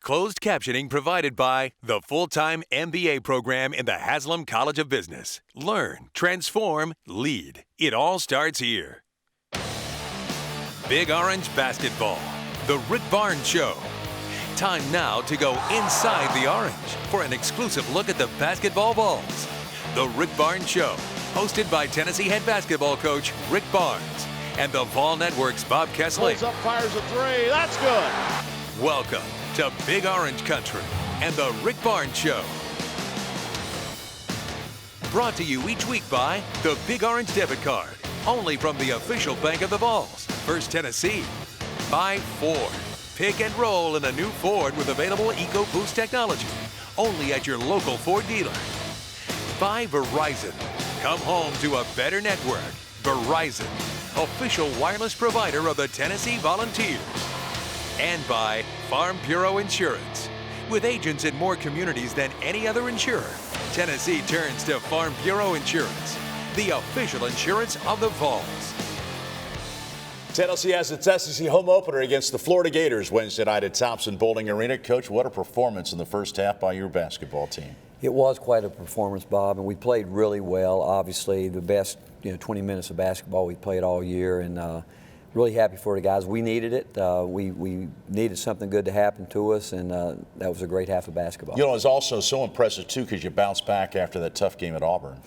Closed captioning provided by the full-time MBA program in the Haslam College of Business. Learn, transform, lead. It all starts here. Big Orange Basketball, the Rick Barnes Show. Time now to go inside the orange for an exclusive look at the basketball balls. The Rick Barnes Show, hosted by Tennessee head basketball coach Rick Barnes and the Vol Network's Bob Kessler. Pulls up, fires a three. That's good. Welcome to Big Orange Country and the Rick Barnes Show. Brought to you each week by the Big Orange Debit Card, only from the official bank of the Vols, First Tennessee. By Ford. Pick and roll in a new Ford with available EcoBoost technology, only at your local Ford dealer. By Verizon. Come home to a better network. Verizon, official wireless provider of the Tennessee Volunteers. And by Farm Bureau Insurance. With agents in more communities than any other insurer, Tennessee turns to Farm Bureau Insurance, the official insurance of the Vols. Tennessee has its SEC home opener against the Florida Gators Wednesday night at Thompson Bowling Arena. Coach, what a performance in the first half by your basketball team. It was quite a performance, Bob, and we played really well. Obviously, the best 20 minutes of basketball we played all year, and really happy for the guys. We needed it. We needed something good to happen to us, and that was a great half of basketball. You know, it's also so impressive, too, because you bounced back after that tough game at Auburn.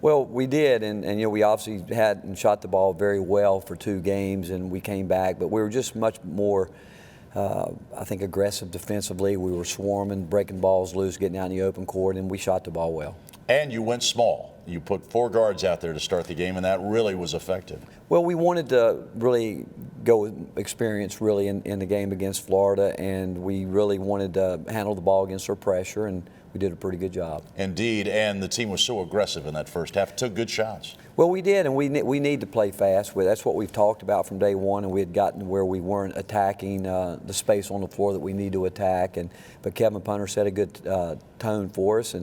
Well, we did, and we obviously had and shot the ball very well for 2 games, and we came back, but we were just much more, I think, aggressive defensively. We were swarming, breaking balls loose, getting out in the open court, and we shot the ball well. And you went small. You put 4 guards out there to start the game, and that really was effective. Well, we wanted to really go with experience really in the game against Florida, and we really wanted to handle the ball against their pressure, and we did a pretty good job. Indeed, and the team was so aggressive in that first half. Took good shots. Well, we did, and we need to play fast. That's what we've talked about from day one, and we had gotten to where we weren't attacking the space on the floor that we need to attack. But Kevin Punter set a good tone for us,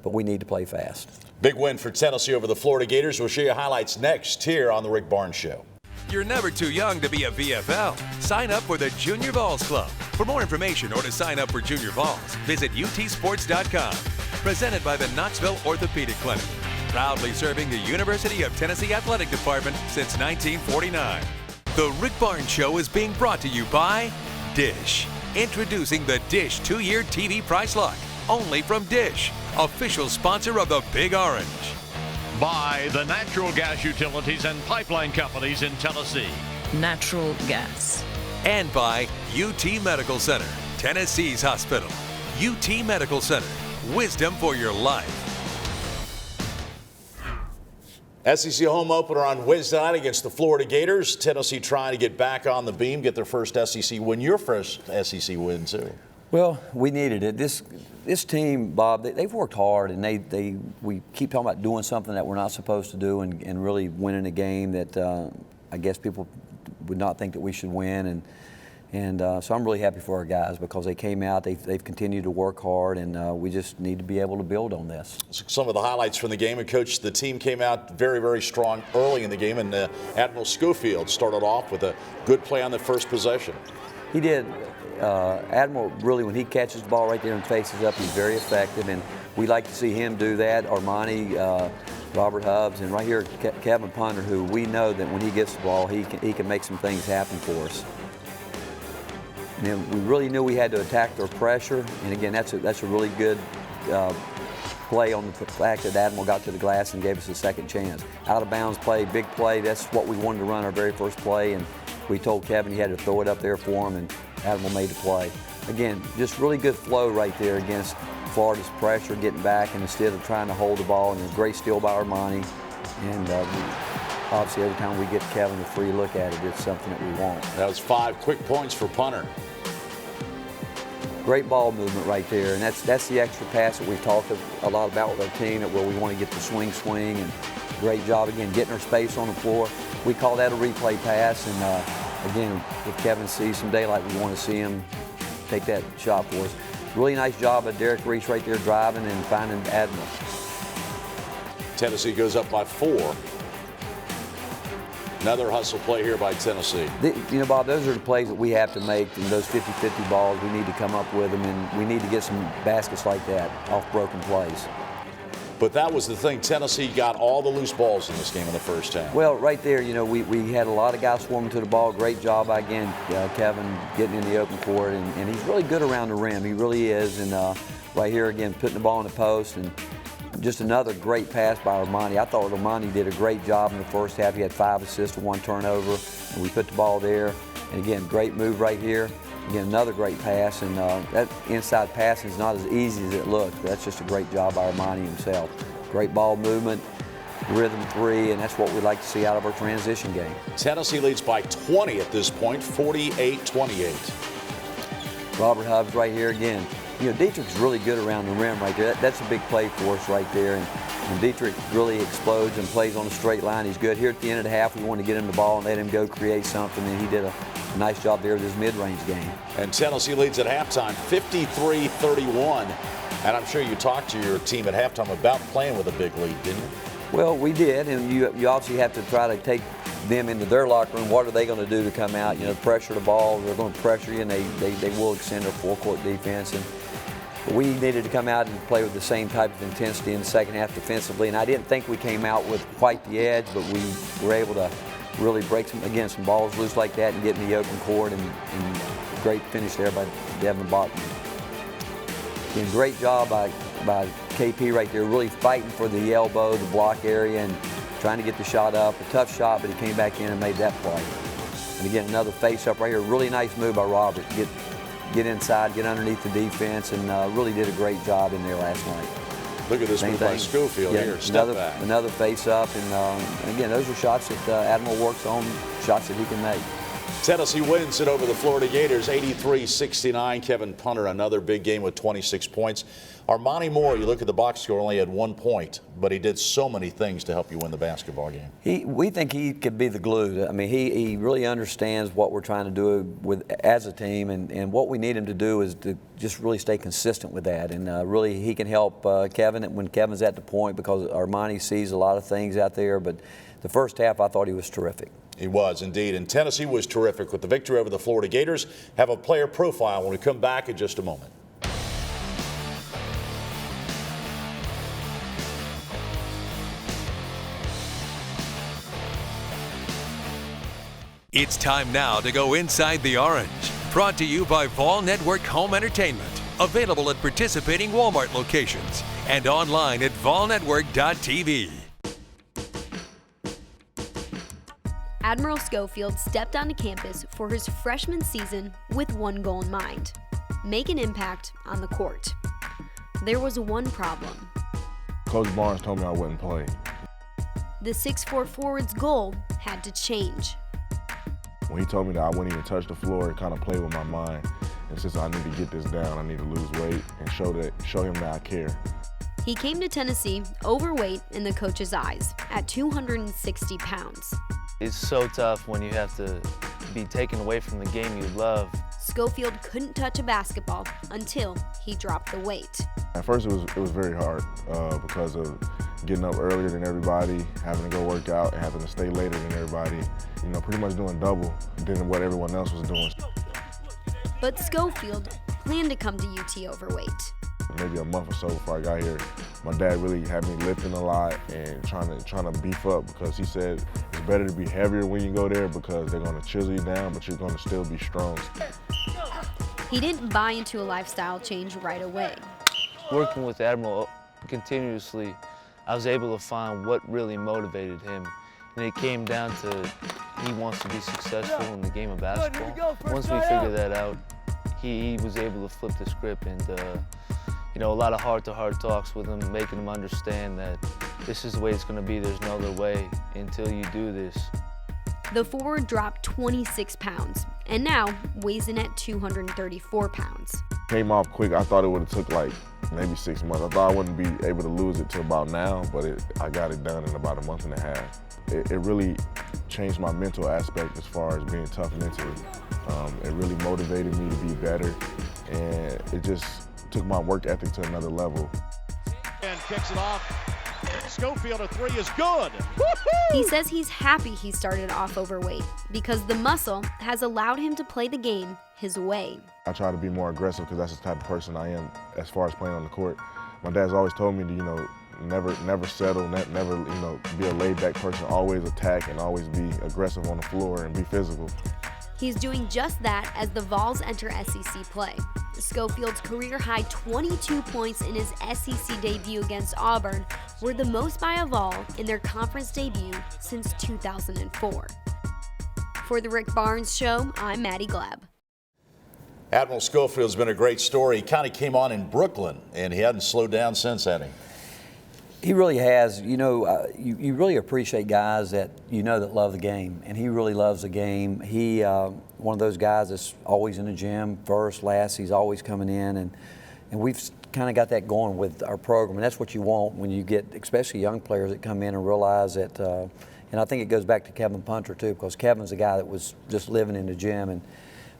but we need to play fast. Big win for Tennessee over the Florida Gators. We'll show you highlights next here on the Rick Barnes Show. You're never too young to be a VFL. Sign up for the Junior Vols Club. For more information or to sign up for Junior Vols, visit utsports.com. Presented by the Knoxville Orthopedic Clinic. Proudly serving the University of Tennessee Athletic Department since 1949. The Rick Barnes Show is being brought to you by Dish. Introducing the Dish 2-year TV price lock. Only from Dish, official sponsor of the Big Orange. By the natural gas utilities and pipeline companies in Tennessee. Natural gas. And by UT Medical Center, Tennessee's hospital. UT Medical Center, wisdom for your life. SEC home opener on Wednesday night against the Florida Gators. Tennessee trying to get back on the beam, get their first SEC win. Your first SEC win, too. Well, we needed it. This team, Bob, they've worked hard, and we keep talking about doing something that we're not supposed to do and really winning a game that I guess people would not think that we should win. And so I'm really happy for our guys because they came out, they've continued to work hard, and we just need to be able to build on this. Some of the highlights from the game, and Coach, the team came out very, very strong early in the game, and Admiral Schofield started off with a good play on the first possession. He did. Admiral, really, when he catches the ball right there and faces up, he's very effective, and we like to see him do that. Armani, Robert Hubbs, and right here, Kevin Punter, who we know that when he gets the ball, he can make some things happen for us. And then we really knew we had to attack their pressure, and again, that's a really good play on the fact that Admiral got to the glass and gave us a second chance. Out of bounds play, big play, that's what we wanted to run our very first play, and we told Kevin he had to throw it up there for him, and Admiral made the play. Again, just really good flow right there against Florida's pressure, getting back, and instead of trying to hold the ball, and a great steal by Armani. And obviously, every time we get Kevin a free look at it, it's something that we want. That was 5 quick points for Punter. Great ball movement right there, and that's the extra pass that we've talked a lot about with our team, where we want to get the swing, and great job, again, getting our space on the floor. We call that a replay pass, and again, if Kevin sees some daylight, we want to see him take that shot for us. Really nice job of Derek Reese right there driving and finding Admiral. Tennessee goes up by 4. Another hustle play here by Tennessee. You know, Bob, those are the plays that we have to make, and those 50-50 balls, we need to come up with them, and we need to get some baskets like that off broken plays. But that was the thing. Tennessee got all the loose balls in this game in the first half. Well, right there, you know, we had a lot of guys swarming to the ball. Great job by, again, Kevin getting in the open court, and he's really good around the rim. He really is, and right here, again, putting the ball in the post, and just another great pass by Armani. I thought Armani did a great job in the first half. He had 5 assists and 1 turnover, and we put the ball there. And again, great move right here. Again, another great pass, and that inside passing is not as easy as it looks, but that's just a great job by Armani himself. Great ball movement, rhythm 3, and that's what we'd like to see out of our transition game. Tennessee leads by 20 at this point, 48-28. Robert Hubbs right here again. You know, Dietrich's really good around the rim right there. That's a big play for us right there. And Dietrich really explodes and plays on a straight line. He's good. Here at the end of the half, we wanted to get him the ball and let him go create something, and he did a nice job there with his mid-range game. And Tennessee leads at halftime, 53-31. And I'm sure you talked to your team at halftime about playing with a big lead, didn't you? Well, we did, and you obviously have to try to take them into their locker room. What are they going to do to come out? You know, pressure the ball. They're going to pressure you, and they will extend their full-court defense. And we needed to come out and play with the same type of intensity in the second half defensively. And I didn't think we came out with quite the edge, but we were able to really break some balls loose like that and get in the open court. And great finish there by Devin Botman. And great job by KP right there, really fighting for the elbow, the block area, and trying to get the shot up. A tough shot, but he came back in and made that play. And again, another face-up right here. Really nice move by Robert. Get inside, get underneath the defense, and really did a great job in there last night. Look at this move by Schofield here. Step back. Another face-up, and again, those are shots that Admiral works on, shots that he can make. Tennessee wins it over the Florida Gators, 83-69. Kevin Punter, another big game with 26 points. Armani Moore, you look at the box score, only had 1 point, but he did so many things to help you win the basketball game. We think he could be the glue. I mean, he really understands what we're trying to do as a team, and what we need him to do is to just really stay consistent with that. And really, he can help Kevin when Kevin's at the point, because Armani sees a lot of things out there. But the first half, I thought he was terrific. He was indeed, and Tennessee was terrific with the victory over the Florida Gators. Have a player profile when we come back in just a moment. It's time now to go inside the orange. Brought to you by Vol Network Home Entertainment. Available at participating Walmart locations and online at volnetwork.tv. Admiral Schofield stepped onto campus for his freshman season with one goal in mind: make an impact on the court. There was one problem. Coach Barnes told me I wouldn't play. The 6'4" forward's goal had to change. When he told me that I wouldn't even touch the floor, it kind of played with my mind. And since I need to get this down, I need to lose weight and show him that I care. He came to Tennessee overweight in the coach's eyes at 260 pounds. It's so tough when you have to be taken away from the game you love. Schofield couldn't touch a basketball until he dropped the weight. At first it was very hard because of getting up earlier than everybody, having to go work out, and having to stay later than everybody. You know, pretty much doing double than what everyone else was doing. But Schofield planned to come to UT overweight. Maybe a month or so before I got here, my dad really had me lifting a lot and trying to beef up, because he said it's better to be heavier when you go there because they're going to chisel you down, but you're going to still be strong. He didn't buy into a lifestyle change right away. Working with Admiral continuously, I was able to find what really motivated him. And it came down to he wants to be successful in the game of basketball. Once we figured that out, he was able to flip the script, and you know, a lot of heart-to-heart talks with him, making him understand that this is the way it's going to be. There's no other way until you do this. The forward dropped 26 pounds and now weighs in at 234 pounds. Came off quick. I thought it would have took like maybe 6 months. I thought I wouldn't be able to lose it till about now, but I got it done in about a month and a half. It really changed my mental aspect as far as being tough mentally. It really motivated me to be better, and it just took my work ethic to another level. And kicks it off. Schofield, a three is good. He says he's happy he started off overweight because the muscle has allowed him to play the game his way. I try to be more aggressive because that's the type of person I am as far as playing on the court. My dad's always told me to, never settle, never, be a laid-back person, always attack and always be aggressive on the floor and be physical. He's doing just that as the Vols enter SEC play. Schofield's career-high 22 points in his SEC debut against Auburn were the most by a Vol in their conference debut since 2004. For the Rick Barnes Show, I'm Maddie Glab. Admiral Schofield's been a great story. He kind of came on in Brooklyn, and he hadn't slowed down since, had he? He really has. You really appreciate guys that that love the game, and he really loves the game. He one of those guys that's always in the gym, first, last. He's always coming in, and we've kind of got that going with our program, and that's what you want when you get, especially young players that come in and realize that. And I think it goes back to Kevin Punter too, because Kevin's a guy that was just living in the gym,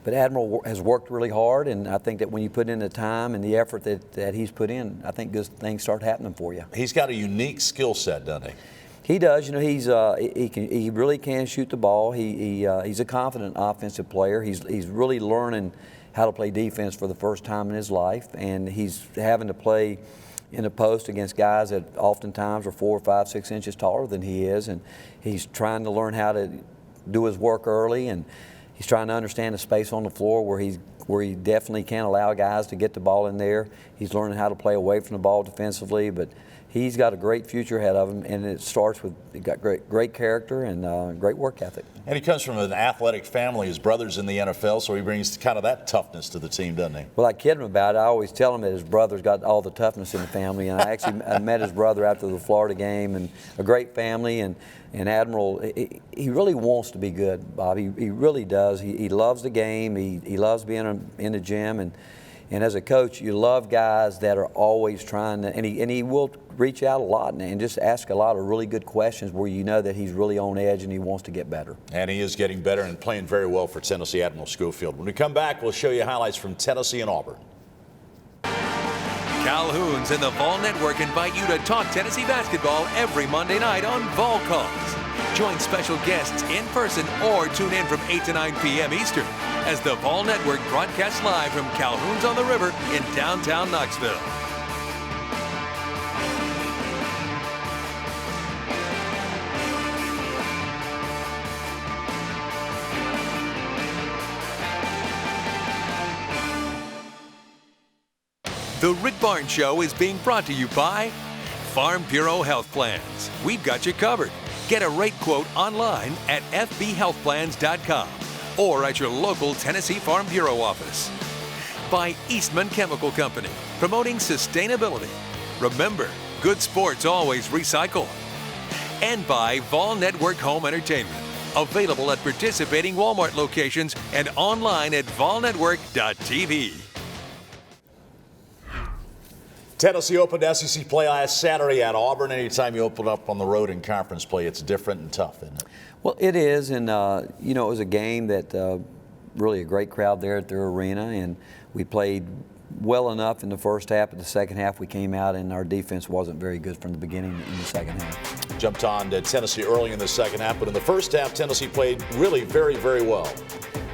but Admiral has worked really hard, and I think that when you put in the time and the effort that he's put in, I think good things start happening for you. He's got a unique skill set, doesn't he? He does. He really can shoot the ball. He's a confident offensive player. He's really learning how to play defense for the first time in his life, and he's having to play in a post against guys that oftentimes are 4, 5, 6 inches taller than he is, and he's trying to learn how to do his work early, and he's trying to understand the space on the floor where he definitely can't allow guys to get the ball in there. He's learning how to play away from the ball defensively, but he's got a great future ahead of him, and it starts with he got great character and great work ethic. And he comes from an athletic family. His brother's in the NFL, so he brings kind of that toughness to the team, doesn't he? Well, I kid him about it. I always tell him that his brother's got all the toughness in the family, and I met his brother after the Florida game, and a great family, and Admiral, he really wants to be good, Bob. He really does. He loves the game. He loves being in the gym, and as a coach, you love guys that are always trying to, and he will reach out a lot and just ask a lot of really good questions where you know that he's really on edge and he wants to get better. And he is getting better and playing very well for Tennessee, Admiral Schofield. When we come back, we'll show you highlights from Tennessee and Auburn. Calhoun's and the Vol Network invite you to talk Tennessee basketball every Monday night on Vol Calls. Join special guests in person or tune in from 8 to 9 p.m. Eastern as the Vol Network broadcasts live from Calhoun's on the River in downtown Knoxville. The Rick Barnes Show is being brought to you by Farm Bureau Health Plans. We've got you covered. Get a rate quote online at fbhealthplans.com or at your local Tennessee Farm Bureau office. By Eastman Chemical Company, promoting sustainability. Remember, good sports always recycle. And by Vol Network Home Entertainment, available at participating Walmart locations and online at volnetwork.tv. Tennessee opened SEC play last Saturday at Auburn. Anytime you open up on the road in conference play, it's different and tough, isn't it? Well, it is, and it was a game that really a great crowd there at their arena, and we played well enough in the first half, but the second half we came out and our defense wasn't very good from the beginning in the second half. Jumped on to Tennessee early in the second half, but in the first half, Tennessee played really very, very well.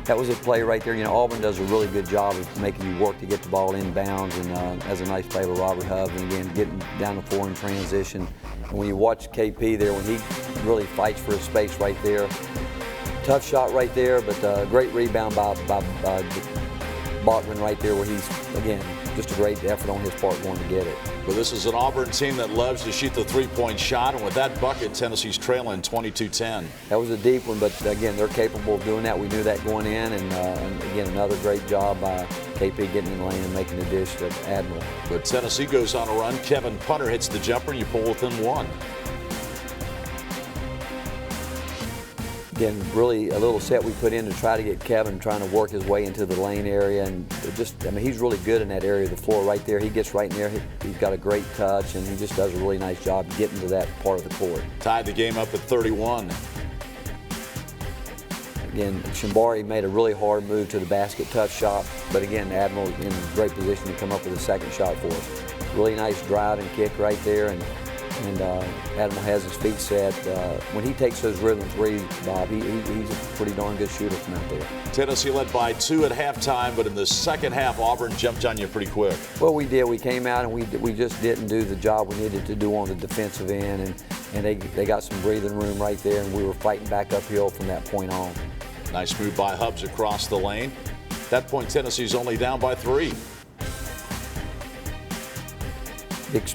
That was a play right there. Auburn does a really good job of making you work to get the ball inbounds, and has a nice play with Robert Hubbs, and again, getting down the floor in transition. And when you watch KP there, when he really fights for his space right there, tough shot right there, but great rebound by Bachman right there where he's, again, just a great effort on his part going to get it. But this is an Auburn team that loves to shoot the three-point shot, and with that bucket, Tennessee's trailing 22-10. That was a deep one, but again, they're capable of doing that. We knew that going in, and again, another great job by KP getting in the lane and making the dish to Admiral. But Tennessee goes on a run. Kevin Punter hits the jumper, and you pull within one. Again, really a little set we put in to try to get Kevin trying to work his way into the lane area, and he's really good in that area of the floor right there. He gets right in there. He's got a great touch, and he just does a really nice job getting to that part of the court. Tied the game up at 31. Again, Shimbari made a really hard move to the basket, tough shot, but again, Admiral in great position to come up with a second shot for us. Really nice drive and kick right there, and And Admiral has his feet set. When he takes those rhythm threes, Bob, he's a pretty darn good shooter from out there. Tennessee led by 2 at halftime, but in the second half, Auburn jumped on you pretty quick. Well, we did. We came out and we just didn't do the job we needed to do on the defensive end, and they got some breathing room right there, and we were fighting back uphill from that point on. Nice move by Hubbs across the lane. At that point, Tennessee's only down by 3.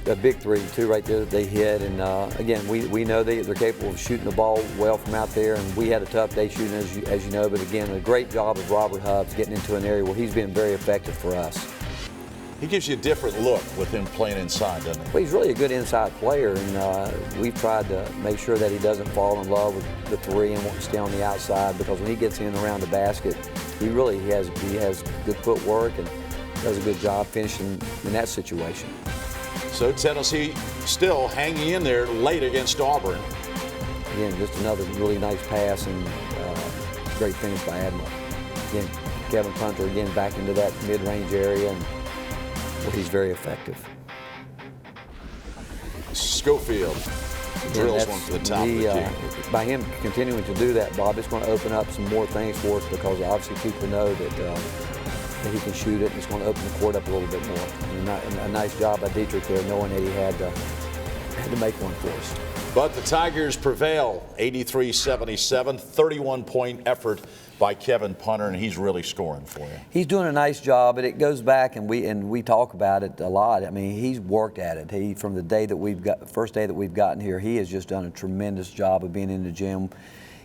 A big 3, too, right there that they hit. And again, we know they're capable of shooting the ball well from out there, and we had a tough day shooting, as you know. But again, a great job of Robert Hubbs getting into an area where he's been very effective for us. He gives you a different look with him playing inside, doesn't he? Well, he's really a good inside player, and we've tried to make sure that he doesn't fall in love with the 3 and won't stay on the outside, because when he gets in around the basket, he has good footwork and does a good job finishing in that situation. So Tennessee still hanging in there late against Auburn. Again, just another really nice pass and great finish by Admiral. Again, Kevin Punter again back into that mid-range area, and he's very effective. Schofield drills one for the top of the key. By him continuing to do that, Bob, it's going to open up some more things for us, because obviously people know that he can shoot it. It's going to open the court up a little bit more. And a nice job by Dietrich there, knowing that he had to make one for us. But the Tigers prevail, 83-77, 31-point effort by Kevin Punter, and he's really scoring for you. He's doing a nice job, but it goes back, and we talk about it a lot. I mean, he's worked at it. From the day that first day that we've gotten here, he has just done a tremendous job of being in the gym.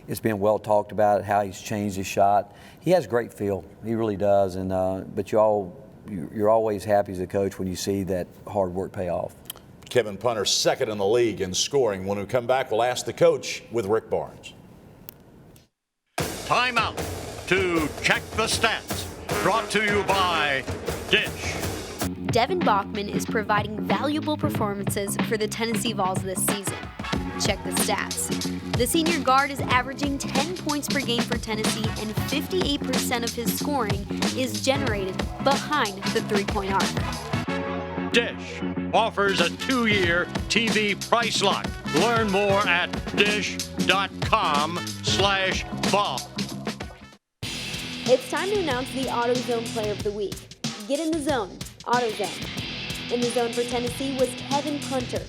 It's been well talked about how he's changed his shot. He has great feel, he really does. And but you're always happy as a coach when you see that hard work pay off. Kevin Punter second in the league in scoring. When we come back, we'll ask the coach with Rick Barnes. Timeout to check the stats. Brought to you by Dish. Devin Bachman is providing valuable performances for the Tennessee Vols this season. Check the stats. The senior guard is averaging 10 points per game for Tennessee, and 58% of his scoring is generated behind the three-point arc. Dish offers a 2-year TV price lock. Learn more at dish.com/ball. It's time to announce the AutoZone Player of the Week. Get in the zone, AutoZone. In the zone for Tennessee was Kevin Punter.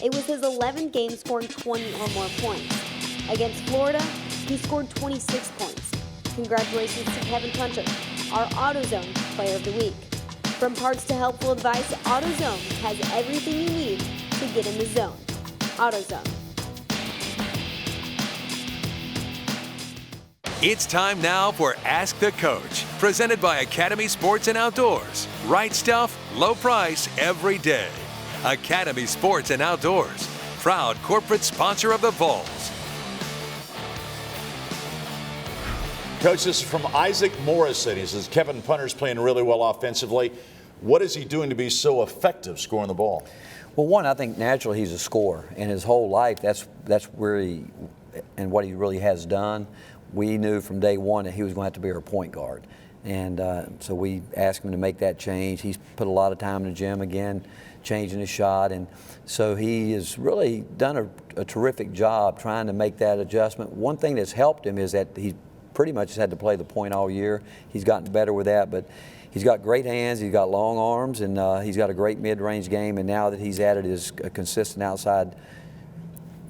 It was his 11th game scoring 20 or more points. Against Florida, he scored 26 points. Congratulations to Kevin Punter, our AutoZone Player of the Week. From parts to helpful advice, AutoZone has everything you need to get in the zone. AutoZone. It's time now for Ask the Coach, presented by Academy Sports and Outdoors. Right stuff, low price every day. Academy Sports and Outdoors, proud corporate sponsor of the Vols. Coach, this is from Isaac Morrison. He says Kevin Punter's playing really well offensively. What is he doing to be so effective scoring the ball? Well, one, I think naturally he's a scorer, and his whole life that's where he and what he really has done. We knew from day one that he was going to have to be our point guard, and so we asked him to make that change. He's put a lot of time in the gym again, changing his shot, and so he has really done a terrific job trying to make that adjustment. One thing that's helped him is that he pretty much has had to play the point all year. He's gotten better with that, but he's got great hands, he's got long arms, and he's got a great mid-range game, and now that he's added his consistent outside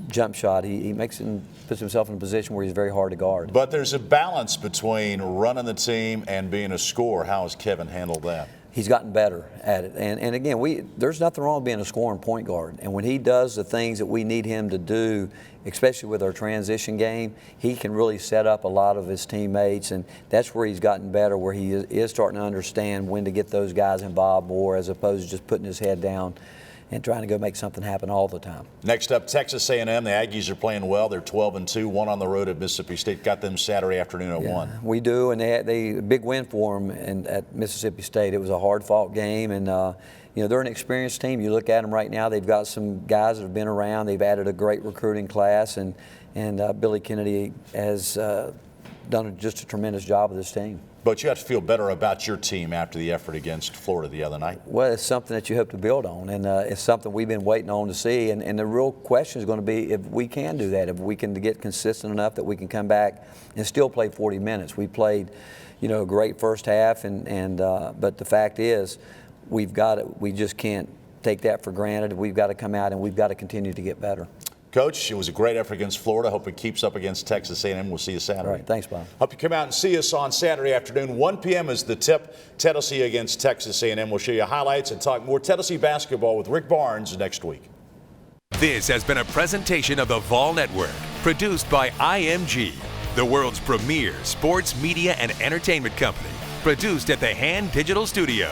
jump shot, he puts himself in a position where he's very hard to guard. But there's a balance between running the team and being a scorer. How has Kevin handled that? He's gotten better at it. And again, there's nothing wrong with being a scoring point guard. And when he does the things that we need him to do, especially with our transition game, he can really set up a lot of his teammates. And that's where he's gotten better, where he is starting to understand when to get those guys involved more, as opposed to just putting his head down and trying to go make something happen all the time. Next up, Texas A&M. The Aggies are playing well. They're 12-2, one on the road at Mississippi State. Got them Saturday afternoon at 1. We do, and they big win for them at Mississippi State. It was a hard-fought game, and they're an experienced team. You look at them right now; they've got some guys that have been around. They've added a great recruiting class, and Billy Kennedy has done just a tremendous job with this team. But you have to feel better about your team after the effort against Florida the other night. Well, it's something that you hope to build on, and it's something we've been waiting on to see. And the real question is going to be if we can do that, if we can get consistent enough that we can come back and still play 40 minutes. We played, a great first half, but the fact is, we just can't take that for granted. We've got to come out and we've got to continue to get better. Coach, it was a great effort against Florida. Hope it keeps up against Texas A&M. We'll see you Saturday. All right, thanks, Bob. Hope you come out and see us on Saturday afternoon. 1 p.m. is the tip. Tennessee against Texas A&M. We'll show you highlights and talk more Tennessee basketball with Rick Barnes next week. This has been a presentation of the Vol Network, produced by IMG, the world's premier sports, media, and entertainment company. Produced at the Hand Digital Studio.